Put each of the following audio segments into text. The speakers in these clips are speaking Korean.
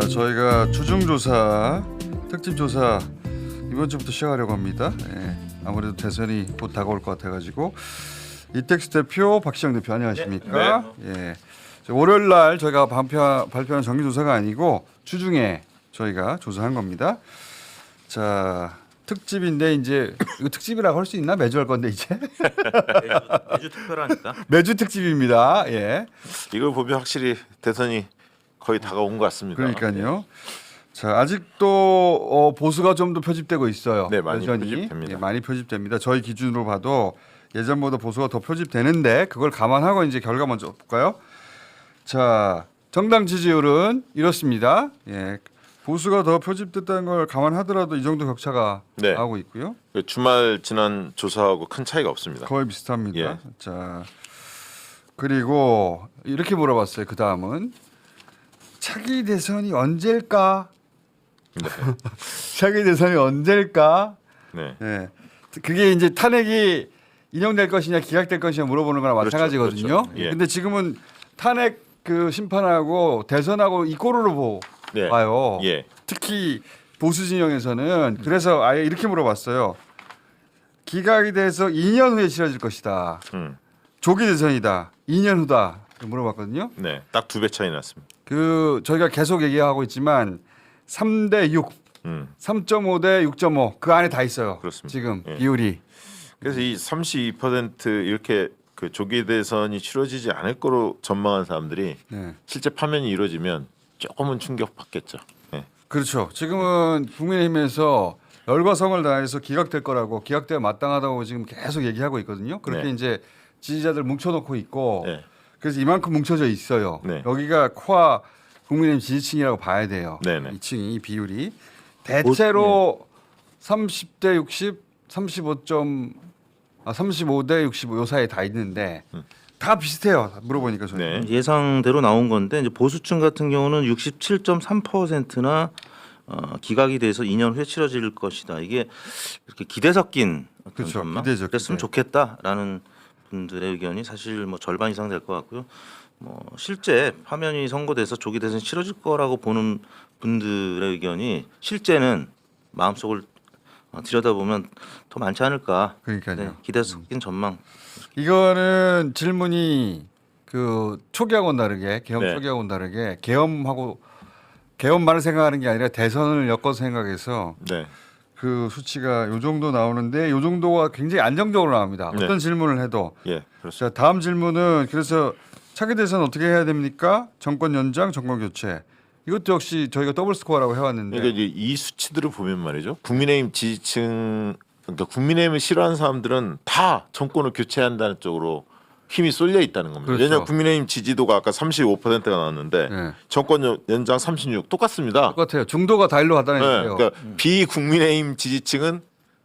저희가 주중조사, 특집조사 이번 주부터 시작하려고 합니다. 예, 아무래도 대선이 곧 다가올 것 같아가지고 이택수 대표, 박시영 대표 안녕하십니까? 예, 월요일 날 저희가 발표한 정기조사가 아니고 주중에 저희가 조사한 겁니다. 자, 특집인데 이제 이거 특집이라고 할 수 있나? 매주 할 건데 이제 매주 특별하니까. 매주 특집입니다. 예. 이걸 보면 확실히 대선이 거의 다가온 것 같습니다. 그러니까요. 자, 아직도 보수가 좀 더 표집되고 있어요. 네, 많이 여전히. 표집됩니다. 예, 많이 표집됩니다. 저희 기준으로 봐도 예전보다 보수가 더 표집되는데 그걸 감안하고 이제 결과 먼저 볼까요? 자, 정당 지지율은 이렇습니다. 예, 보수가 더 표집됐다는 걸 감안하더라도 이 정도 격차가 네. 나오고 있고요. 주말 지난 조사하고 큰 차이가 없습니다. 거의 비슷합니다. 예. 자, 그리고 이렇게 물어봤어요. 그 다음은 차기 대선이 언제일까? 네. 차기 대선이 언제일까? 네. 예. 그게 이제 탄핵이 인용될 것이냐 기각될 것이냐 물어보는 거랑 그렇죠, 마찬가지거든요. 그렇죠. 예. 근데 지금은 탄핵 그 심판하고 대선하고 이꼬르로 네. 봐요. 예. 특히 보수 진영에서는 그래서 아예 이렇게 물어봤어요. 기각이 돼서 2년 후에 치러질 것이다. 조기 대선이다. 2년 후다. 물어봤거든요. 네. 딱 2배 차이 났습니다. 그 저희가 계속 얘기하고 있지만 3대 6, 3.5대 6.5 그 안에 다 있어요. 그렇습니다. 지금 예. 비율이. 그래서 이 32% 이렇게 그 조기 대선이 치러지지 않을 거로 전망한 사람들이 네. 실제 파면이 이루어지면 조금은 충격 받겠죠. 네. 그렇죠. 지금은 국민의힘에서 열과 성을 다해서 기각될 거라고 기각돼야 마땅하다고 지금 계속 얘기하고 있거든요. 그렇게 네. 이제 지지자들 뭉쳐놓고 있고 네. 그래서 이만큼 뭉쳐져 있어요. 네. 여기가 코아 국민의힘 지지층이라고 봐야 돼요. 네네. 이 층이 이 비율이 대체로 30대 60, 35대 65 요 사이에 다 있는데 다 비슷해요. 물어보니까 저는. 네. 예상대로 나온 건데 이제 보수층 같은 경우는 67.3%나 기각이 돼서 2년 후에 치러질 것이다. 이게 이렇게 기대 섞인 어떤 그렇죠. 전망. 기대죠, 그랬으면 기대. 좋겠다라는 분들의 의견이 사실 뭐 절반 이상 될 것 같고요. 뭐 실제 파면이 선고돼서 조기 대선이 치러질 거라고 보는 분들의 의견이 실제는 마음속을 들여다보면 더 많지 않을까. 그러니까요. 네, 기대 섞인 전망. 이거는 질문이 그 초기하고는 다르게 개헌 네. 초기하고는 다르게 개헌만을 생각하는 게 아니라 대선을 엮어서 생각해서 네. 그 수치가 요 정도 나오는데 요 정도가 굉장히 안정적으로 나옵니다. 네. 어떤 질문을 해도. 예. 그렇습니다. 자, 다음 질문은 그래서 차기 대선 어떻게 해야 됩니까? 정권 연장, 정권 교체. 이것도 역시 저희가 더블 스코어라고 해왔는데. 그러니까 이제 이 수치들을 보면 말이죠. 국민의힘 지지층, 그러니까 국민의힘을 싫어하는 사람들은 다 정권을 교체한다는 쪽으로 힘이 쏠려 있다는 겁니다. 그렇죠. 왜냐하면 국민의힘 지지도가 아까 35%가 나왔는데 네. 정권 연장 36 똑같습니다. 똑같아요. 중도가 다 일로 가다는 네, 얘기예요. 그러니까 비국민의힘 지지층은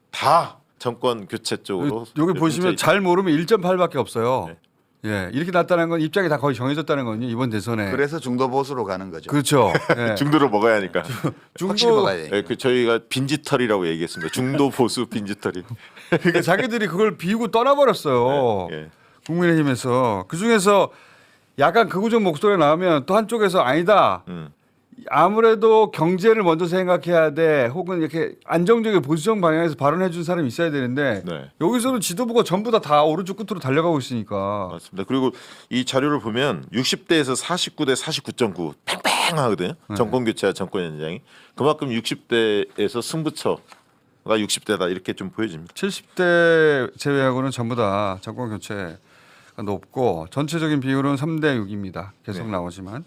다 정권 교체 쪽으로. 여기 보시면 뭉쳐 잘 모르면 1.8밖에 없어요. 네. 예, 이렇게 났다는 건 입장이 다 거의 정해졌다는 거거든요. 이번 대선에. 그래서 중도 보수로 가는 거죠. 그렇죠. 예. 중도를 먹어야 하니까. 확실히 먹어야 돼. 네, 그 저희가 빈지털이라고 얘기했습니다. 중도 보수 빈지털이. 그러니까 자기들이 그걸 비우고 떠나버렸어요. 예. 국민의힘에서 그 중에서 약간 극우적 목소리가 나오면 또 한쪽에서 아니다. 아무래도 경제를 먼저 생각해야 돼. 혹은 이렇게 안정적인 보수적 방향에서 발언해 준 사람이 있어야 되는데 네. 여기서는 지도부가 전부 다 오른쪽 끝으로 달려가고 있으니까. 맞습니다. 그리고 이 자료를 보면 60대에서 49대 49.9 팽팽하거든요. 정권 교체와 정권 연장이. 그만큼 60대에서 승부처가 60대다 이렇게 좀 보여집니다. 70대 제외하고는 전부 다 정권 교체가 높고 전체적인 비율은 3대 6입니다. 계속 네. 나오지만.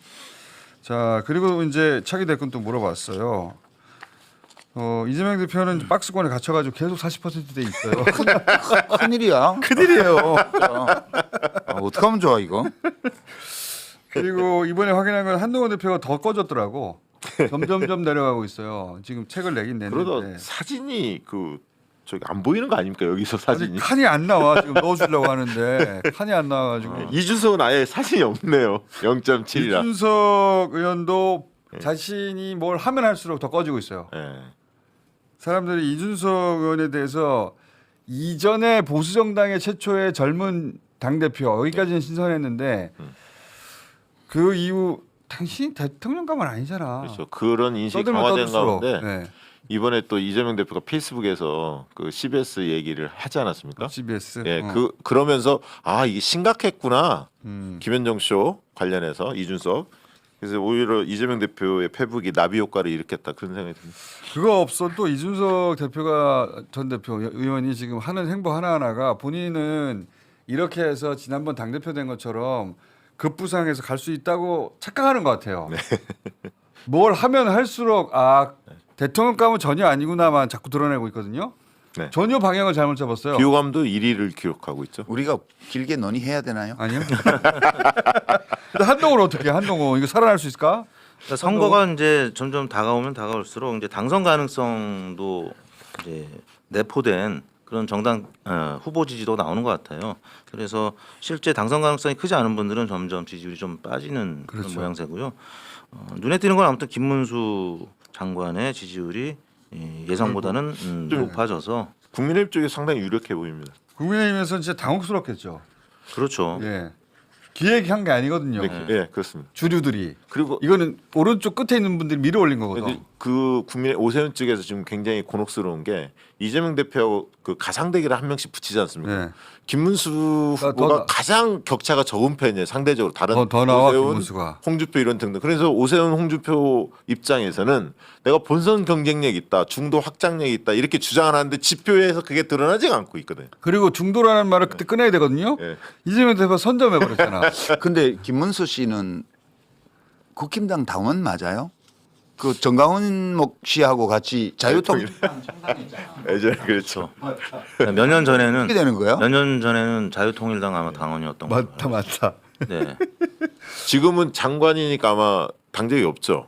자, 그리고 이제 차기 대권 또 물어봤어요. 이재명 대표는 박스권에 갇혀가지고 계속 40%대 있어요. 큰일이야. 큰일이에요. 어떻게 하면 좋아 이거? 그리고 이번에 확인한 건 한동훈 대표가 더 꺼졌더라고. 점점점 내려가고 있어요. 지금 책을 내긴 그러다 냈는데. 사진이 그 저기 안 보이는 거 아닙니까 여기서 아직 사진이? 칸이 안 나와. 지금 넣어주려고 하는데 칸이 안 나와가지고. 이준석은 아예 사진이 없네요. 0.7이라. 이준석 의원도 자신이 뭘 하면 할수록 더 꺼지고 있어요. 예. 사람들이 이준석 의원에 대해서 이전에 보수 정당의 최초의 젊은 당 대표 여기까지는 신선했는데 그 이후 당신이 대통령감은 아니잖아. 그렇죠. 그런 인식이 떠들면 강화된 떠들수록. 가운데 네. 이번에 또 이재명 대표가 페이스북에서 그 CBS 얘기를 하지 않았습니까? CBS. 예, 그러면서 아 이게 심각했구나. 음. 김현정 쇼 관련해서 이준석. 그래서 오히려 이재명 대표의 페북이 나비 효과를 일으켰다 그런 생각이 듭니다. 그거 없어도 이준석 대표가 전 대표 의원이 지금 하는 행보 하나하나가 본인은 이렇게 해서 지난번 당대표 된 것처럼 급부상해서 갈 수 있다고 착각하는 것 같아요. 뭘 하면 할수록 아 대통령감은 전혀 아니구나만 자꾸 드러내고 있거든요. 네. 전혀 방향을 잘못 잡았어요. 비호감도 1위를 기록하고 있죠. 우리가 길게 논의해야 되나요? 아니요. 근데 한동훈 어떻게 해? 한동훈 이거 살아날 수 있을까? 그러니까 선거가 이제 점점 다가오면 다가올수록 이제 당선 가능성도 이제 내포된 그런 정당 후보 지지도 나오는 것 같아요. 그래서 실제 당선 가능성이 크지 않은 분들은 점점 지지율이 좀 빠지는 그런 그렇죠. 모양새고요. 눈에 띄는 건 아무튼 김문수 장관의 지지율이 예상보다는 높아져서 국민의힘 쪽이 상당히 유력해 보입니다. 국민의힘에서는 진짜 당혹스럽겠죠. 그렇죠. 예. 기획한 게 아니거든요. 예, 그렇습니다. 주류들이. 그리고 이거는 오른쪽 끝에 있는 분들이 밀어 올린 거거든. 그 국민의 오세훈 측에서 지금 굉장히 곤혹스러운 게 이재명 대표하고 그 가상대기를 한 명씩 붙이지 않습니까? 네. 김문수 더 후보가 가장 격차가 적은 편이에요. 상대적으로 다른 더 나와, 오세훈, 김문수가. 홍준표 이런 등등. 그래서 오세훈, 홍준표 입장에서는 내가 본선 경쟁력 있다, 중도 확장력 있다 이렇게 주장을 하는데 지표에서 그게 드러나지가 않고 있거든요. 그리고 중도라는 말을 그때 꺼내야 되거든요. 예. 이재명 대표가 선점해 버렸잖아. 근데 김문수 씨는 국힘당 당원 맞아요? 그 정강훈 씨하고 같이 자유통 예전에 그렇죠. 몇 년 전에는 어떻게 되는 거예요? 몇 년 전에는 자유통일당 아마 당원이었던 거예요. 맞다. 네. 지금은 장관이니까 아마 당적이 없죠.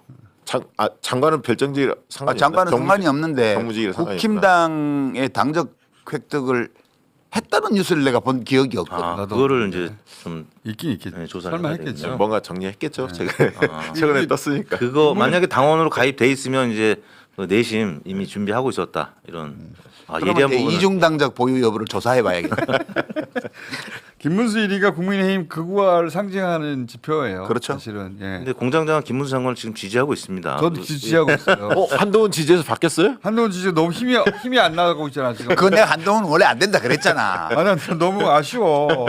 장관은 별정직 상관이 장관은 없나? 상관이 없는데 정무직이랑 상관이 국힘당의 당적 획득을 했다는 뉴스를 내가 본 기억이 없거든. 아, 나도 그거를 네. 이제 좀 있긴 있겠. 네, 조사를 설마 해야 했겠죠. 되겠네요. 뭔가 정리했겠죠. 최근에 떴으니까. 그거 만약에 당원으로 가입돼 있으면 이제 그 내심 이미 준비하고 있었다 이런 예리한 그러면 부분은 이중 당적 보유 여부를 조사해봐야겠다. 김문수 1위가 국민의힘 극우화를 상징하는 지표예요. 그렇죠. 사실은. 예. 근데 공장장은 김문수 장관을 지금 지지하고 있습니다. 저도 지지하고 있어요. 한동훈 지지에서 바뀌었어요? 한동훈 지지 너무 힘이 안 나가고 있잖아 지금. 그거 내가 한동훈 원래 안 된다 그랬잖아. 아, 난 너무 아쉬워.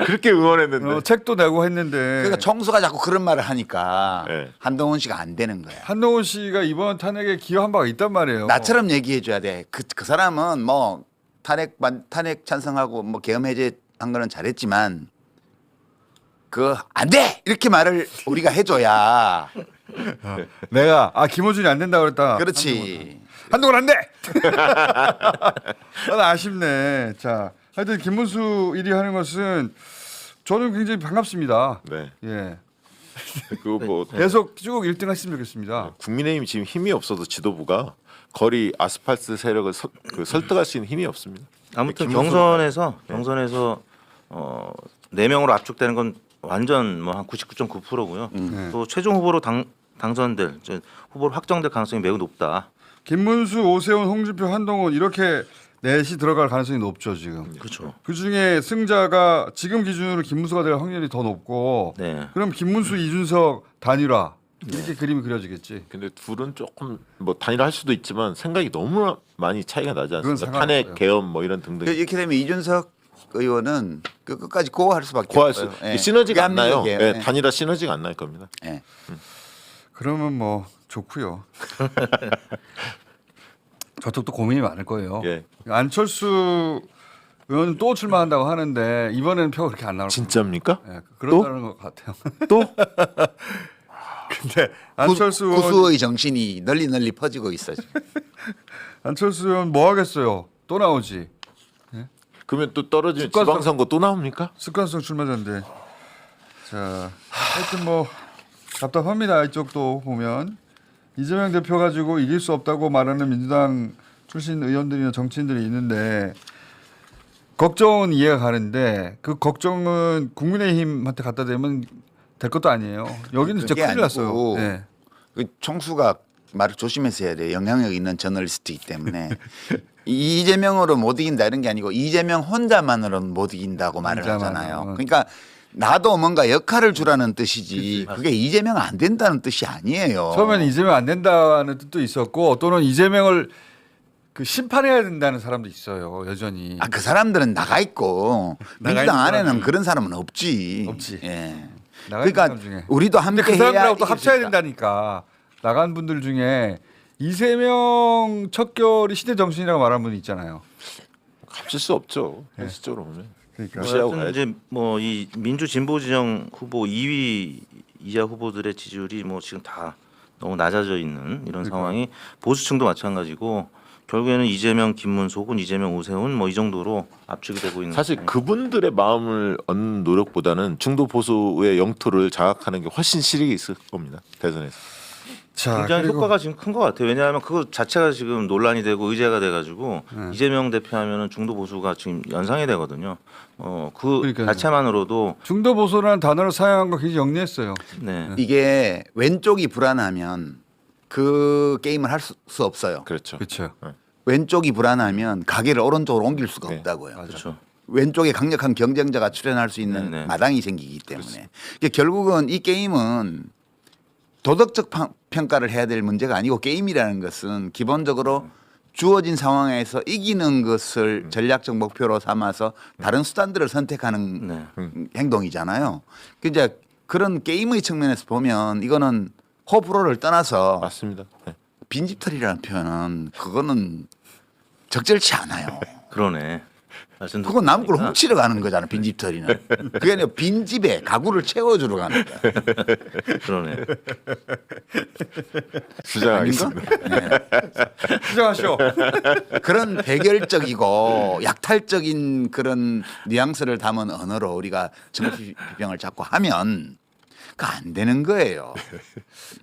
그렇게 응원했는데. 책도 내고 했는데. 그러니까 총수가 자꾸 그런 말을 하니까 네. 한동훈 씨가 안 되는 거야. 한동훈 씨가 이번 탄핵에 기여한 바가 있단 말이에요. 나처럼 얘기해 줘야 돼. 그 사람은 뭐 탄핵 찬성하고 뭐 계엄 해제한 거는 잘했지만 그 안 돼 이렇게 말을 우리가 해줘야. 내가 김호준이 안 된다고 그랬다. 그렇지. 한동훈 안 돼. 난 아쉽네. 자, 하여튼 김문수 1위 하는 것은 저는 굉장히 반갑습니다. 네. 예, 그거 뭐 계속 쭉 1등 하시면 좋겠습니다. 국민의힘 지금 힘이 없어서 지도부가 거리 아스팔트 세력을 설득할 수 있는 힘이 없습니다. 아무튼 김문수- 경선에서 4명으로 압축되는 건 완전 뭐 한 99.9%고요. 또 최종 후보로 당선될 후보로 확정될 가능성이 매우 높다. 김문수, 오세훈, 홍준표, 한동훈 이렇게 넷이 들어갈 가능성이 높죠 지금. 그렇죠. 그 중에 승자가 지금 기준으로 김문수가 될 확률이 더 높고, 네. 그럼 김문수, 이준석 단일화 이렇게 그림이 그려지겠지. 근데 둘은 조금 뭐 단일화할 수도 있지만 생각이 너무 많이 차이가 나지 그건 않습니까? 상관없어요. 탄핵, 계엄 뭐 이런 등등. 이렇게 되면 이준석 의원은 끝까지 고할 수밖에 고할 수 없어요. 예. 시너지가 안 나요. 합리적이에요. 예, 예. 단일화 시너지가 안 날 겁니다. 예. 그러면 뭐 좋고요. 저쪽도 고민이 많을 거예요. 예. 안철수 의원은 또 출마한다고 하는데 이번에는 표가 그렇게 안 나올 거예요. 진짜입니까? 예, 그렇다는 것 같아요. 또? 근데 안철수 의원, 구수의 정신이 널리 퍼지고 있어. 지금. 안철수 의원 뭐 하겠어요? 또 나오지. 그러면 또 떨어지면 습관성- 지방선거 또 나옵니까? 습관성 출마자인데. 자, 하여튼 뭐 답답합니다. 이쪽도 보면 이재명 대표 가지고 이길 수 없다고 말하는 민주당 출신 의원들이나 정치인들이 있는데 걱정은 이해가 가는데 그 걱정은 국민의힘한테 갖다 대면 될 것도 아니에요. 여기는 진짜 그게 큰일 났어요. 아니고 네. 그 총수가 말을 조심해서 해야 돼. 영향력 있는 저널리스트이기 때문에 이재명으로 못 이긴다 이런 게 아니고 이재명 혼자만으로는 못 이긴다고 말을 혼자만, 하잖아요. 어. 그러니까 나도 뭔가 역할을 주라는 뜻이지 그게 이재명 안 된다는 뜻이 아니에요. 처음에는 이재명 안 된다는 뜻도 있었고 또는 이재명을 그 심판해야 된다는 사람도 있어요. 여전히. 아, 그 사람들은 나가 있고 나가 민주당 있는 안에는 사람이 그런 사람은 없지. 없지. 예. 나가 있는 그러니까 사람 중에. 우리도 근데 함께 그 해야 사람들하고 또 이길 수 합쳐야 있다. 된다니까. 나간 분들 중에 이재명 척결이 시대 정신이라고 말하는 분이 있잖아요. 합칠 수 없죠. 현실적으로 보면. 그러니까. 무시하고 어쨌든 가야죠. 이제 뭐 이 민주 진보 진영 후보 2위 이하 후보들의 지지율이 뭐 지금 다 너무 낮아져 있는 이런 상황이 보수층도 마찬가지고 결국에는 이재명, 김문수 혹은 이재명, 오세훈 뭐 이 정도로 압축이 되고 있는. 사실 그분들의 마음을 얻는 노력보다는 중도 보수의 영토를 장악하는 게 훨씬 실익이 있을 겁니다. 대선에서. 자, 굉장히 그리고 효과가 지금 큰 것 같아요. 왜냐하면 그거 자체가 지금 논란이 되고 의제가 돼가지고 이재명 대표하면은 중도 보수가 지금 연상이 되거든요. 그 그러니까요. 자체만으로도 중도 보수라는 단어를 사용한 거 굉장히 영리했어요. 네. 이게 왼쪽이 불안하면 그 게임을 할 수 없어요. 그렇죠. 그렇죠. 왼쪽이 불안하면 가게를 오른쪽으로 옮길 수가 네. 없다고요. 그렇죠. 왼쪽에 강력한 경쟁자가 출연할 수 있는 네네. 마당이 생기기 때문에 이게 결국은 이 게임은 도덕적 평가를 해야 될 문제가 아니고 게임이라는 것은 기본적으로 주어진 상황에서 이기는 것을 전략적 목표로 삼아서 다른 수단들을 선택하는 네. 행동이잖아요. 이제 그런 게임의 측면에서 보면 이거는 호불호를 떠나서 맞습니다. 네. 빈집털이라는 표현은 그거는 적절치 않아요. 그러네. 말씀 그건 남 걸 듣고 훔치러 가는 거잖아. 빈집털이는. 그게 아니라 빈집에 가구를 채워주러 가는 거야. 보니까 그러네. 주장하겠습니다. 수정하시오. 그런 대결적이고 약탈적인 그런 뉘앙스를 담은 언어로 우리가 정치 비평을 자꾸 하면 그 안 되는 거예요.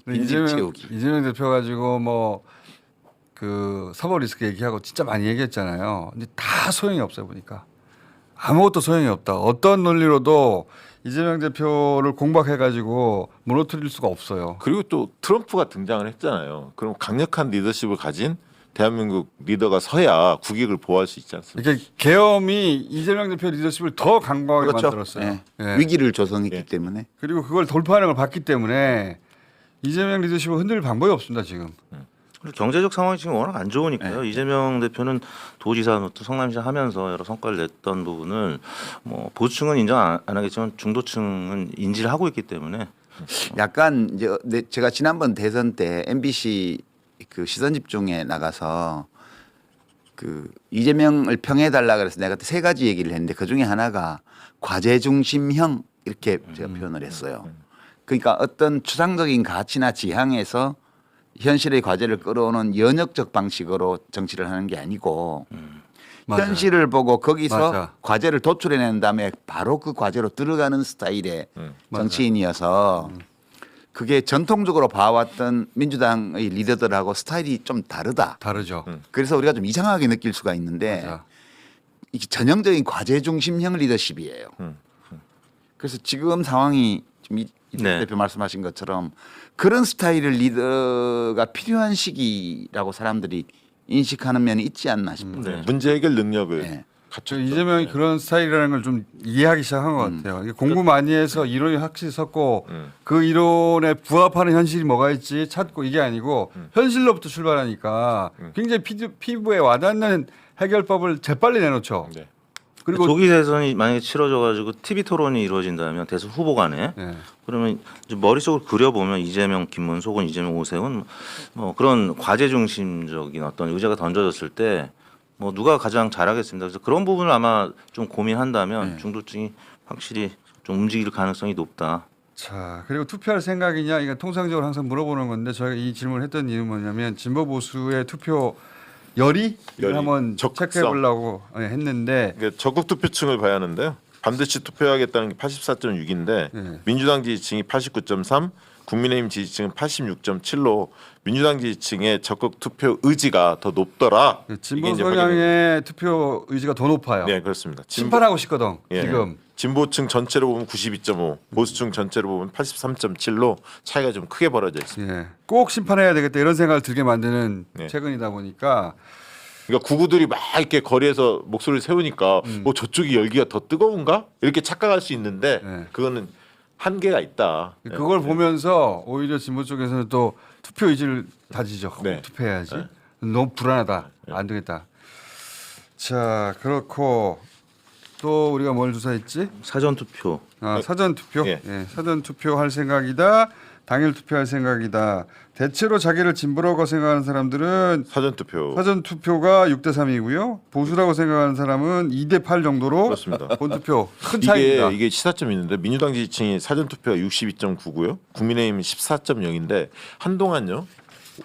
빈집 채우기. 이재명 대표 가지고 뭐 그 사법 리스크 얘기하고 진짜 많이 얘기했잖아요. 근데 다 소용이 없어요 보니까 아무것도 소용이 없다. 어떤 논리로도 이재명 대표를 공박해가지고 무너뜨릴 수가 없어요. 그리고 또 트럼프가 등장을 했잖아요. 그럼 강력한 리더십을 가진 대한민국 리더가 서야 국익을 보호할 수 있지 않습니까? 이렇게 계엄이 이재명 대표 리더십을 더 강화하게 만들었어요. 예. 예. 위기를 조성했기 예. 때문에. 그리고 그걸 돌파하는 걸 봤기 때문에 이재명 리더십을 흔들 방법이 없습니다 지금. 그리고 경제적 상황이 지금 워낙 안 좋으니까요. 이재명 대표는 도지사, 또 성남시 하면서 여러 성과를 냈던 부분을 뭐 보수층은 인정 안 하겠지만 중도층은 인지를 하고 있기 때문에 약간 이제 제가 지난번 대선 때 MBC 그 시선 집중에 나가서 그 이재명을 평해 달라 그래서 내가 세 가지 얘기를 했는데 그 중에 하나가 과제 중심형 이렇게 제가 표현을 했어요. 그러니까 어떤 추상적인 가치나 지향에서 현실의 과제를 끌어오는 연역적 방식으로 정치를 하는 게 아니고 맞아요. 현실을 보고 거기서 맞아. 과제를 도출해낸 다음에 바로 그 과제로 들어가는 스타일의 정치인이어서 그게 전통적으로 봐왔던 민주당의 리더들하고 스타일이 좀 다르다. 다르죠. 그래서 우리가 좀 이상하게 느낄 수가 있는데 맞아. 이게 전형적인 과제 중심형 리더십이에요. 그래서 지금 상황이 지금 이 네. 대표 말씀하신 것처럼 그런 스타일의 리더가 필요한 시기라고 사람들이 인식하는 면이 있지 않나 싶어요. 네. 문제 해결 능력을 네. 저 이재명이 그런 스타일이라는 걸 좀 이해하기 시작한 것 같아요. 이게 공부 많이 해서 이론이 확실히 섰고 그 이론에 부합하는 현실이 뭐가 있지 찾고 이게 아니고 현실로부터 출발하니까 굉장히 피부에 와닿는 해결법을 재빨리 내놓죠. 네. 그리고 조기 대선이 만약에 치러져가지고 TV 토론이 이루어진다면 대선 후보 간에 네. 그러면 이제 머릿속을 그려보면 이재명, 김문수 혹은 이재명, 오세훈 뭐 그런 과제 중심적인 어떤 의제가 던져졌을 때 뭐 누가 가장 잘하겠습니다. 그래서 그런 부분을 아마 좀 고민한다면 중도층이 확실히 좀 움직일 가능성이 높다. 자 그리고 투표할 생각이냐 이거 통상적으로 항상 물어보는 건데 저희가 이 질문을 했던 이유는 뭐냐면 진보 보수의 투표 열이 이걸 열이, 한번 적극성. 체크해 보려고 했는데 그러니까 적극 투표층을 봐야 하는데요. 반드시 투표하겠다는 게 84.6인데 네. 민주당 지지층이 89.3, 국민의힘 지지층은 86.7로 민주당 지지층의 적극 투표 의지가 더 높더라. 진보 이게 이제 성향의 투표 의지가 더 높아요. 네, 그렇습니다. 심판하고 싶거든 예. 지금. 진보층 전체로 보면 92.5, 보수층 전체로 보면 83.7로 차이가 좀 크게 벌어져 있습니다. 예. 꼭 심판해야 되겠다 이런 생각을 들게 만드는 네. 최근이다 보니까 그러니까 구구들이 막 이렇게 거리에서 목소리를 세우니까 저쪽이 열기가 더 뜨거운가 이렇게 착각할 수 있는데 네. 그거는 한계가 있다. 그걸 보면서 오히려 진보 쪽에서는 또 투표 의지를 다지죠. 네. 투표해야지. 너무 불안하다. 안 되겠다. 자, 그렇고 또 우리가 뭘 조사했지? 사전 투표. 사전 투표. 예. 예, 사전 투표할 생각이다. 당일 투표할 생각이다. 대체로 자기를 진보라고 생각하는 사람들은 사전 투표. 사전 투표가 6대 3이고요. 보수라고 생각하는 사람은 2대 8 정도로 그렇습니다. 본 투표 큰 차이입니다. 이게 시사점이 있는데 민주당 지지층이 사전 투표가 62.9고요. 국민의힘은 14.0인데 한동안요.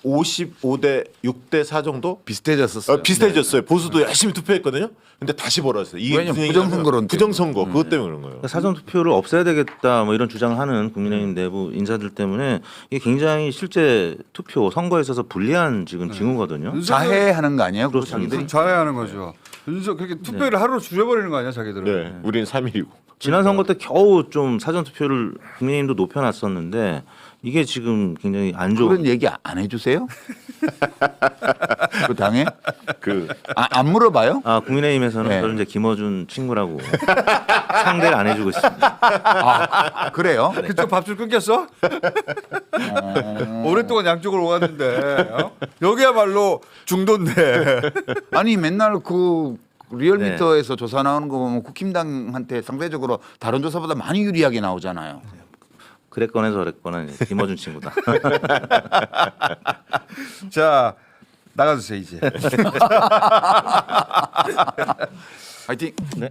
55대 6대 4 정도 비슷해졌었어요. 비슷해졌어요. 보수도 열심히 투표했거든요. 근데 다시 벌어졌어요. 이게 왜냐면 무슨 얘기냐면 부정선거론 부정선거 그것 때문에 그런 거예요. 사전 투표를 없애야 되겠다 뭐 이런 주장을 하는 국민의힘 내부 인사들 때문에 이게 굉장히 실제 투표 선거에 있어서 불리한 지금 징후거든요. 자해하는 거 아니에요? 그 그렇죠. 자기들이? 잘해하는 거죠. 그렇게 투표를 하루로 줄여버리는 거 아니야 자기들은. 네, 우리는 3일이고. 지난 선거 때 겨우 좀 사전 투표를 국민의힘도 높여놨었는데 이게 지금 굉장히 안 좋은. 그런 얘기 안 해주세요? 그 당에 그 안 물어봐요? 국민의힘에서는 네. 저를 이제 김어준 친구라고 상대를 안 해주고 있습니다. 그래요? 그쪽 밥줄 끊겼어? 오랫동안 양쪽으로 오갔는데 여기야말로 중도인데. 아니 맨날 그 리얼미터에서 조사 나오는 거 보면 국힘당한테 상대적으로 다른 조사보다 많이 유리하게 나오잖아요. 그랬거나 저랬거나 이제 김어준 친구다. 자 나가주세요 이제. 화이팅. 네.